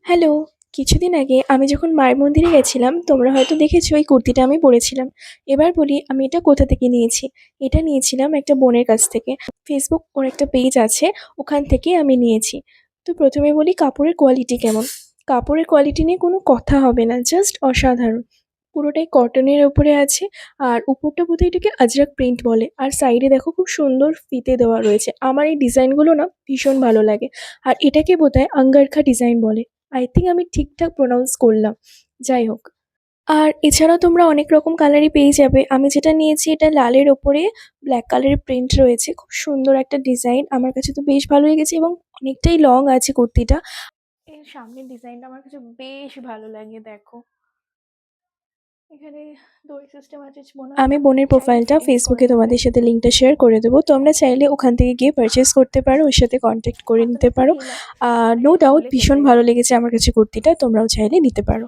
Hello! কিছুদিন আগে আমি যখন মায়ের মন্দিরে গেছিলাম, তোমরা হয়তো দেখেছো এই কুর্তিটা আমি পরেছিলাম। এবার বলি আমি এটা কোথা থেকে নিয়েছি। এটা নিয়েছিলাম একটা বোনের কাছ থেকে। Facebook ওর একটা পেজ আছে, ওখান থেকে আমি নিয়েছি। তো ১ম এ বলি কাপড়ের কোয়ালিটি কেমন? কাপড়ের কোয়ালিটি নিয়ে কোনো কথা হবে না, জাস্ট অসাধারণ। পুরোটাই কটনের ওপরে আছে, আর উপরটা বোধহয় এটাকে আজরাক প্রিন্ট বলে। আর সাইডে দেখো খুব সুন্দর ফিতে দেওয়া রয়েছে। আমার এই ডিজাইনগুলো না ভীষণ ভালো লাগে। আর এটাকে বোধহয় আঙ্গারখা ডিজাইন বলে। আই থিংক আমি ঠিকঠাক প্রোনাউন্স করলাম। যাই হোক। আর এছাড়াও তোমরা অনেক রকম কালারই পেয়ে যাবে। আমি যেটা নিয়েছি এটা লালের ওপরে ব্ল্যাক কালারের প্রিন্ট রয়েছে। খুব সুন্দর একটা ডিজাইন। আমার কাছে তো বেশ ভালো লেগেছে এবং অনেকটাই লং আছে কুর্তিটা। এর সামনের ডিজাইনটা আমার কাছে বেশ ভালো লাগে, দেখো। এখানে দড়ি সিস্টেম আছে, আমি বোনের প্রোফাইলটা ফেসবুকে তোমাদের সাথে লিঙ্কটা শেয়ার করে দেবো। তোমরা চাইলে ওখান থেকে গিয়ে পারচেজ করতে পারো, ওর সাথে কন্ট্যাক্ট করে নিতে পারো। নো ডাউট ভীষণ ভালো লেগেছে আমার কাছে কুর্তিটা, তোমরাও চাইলে নিতে পারো।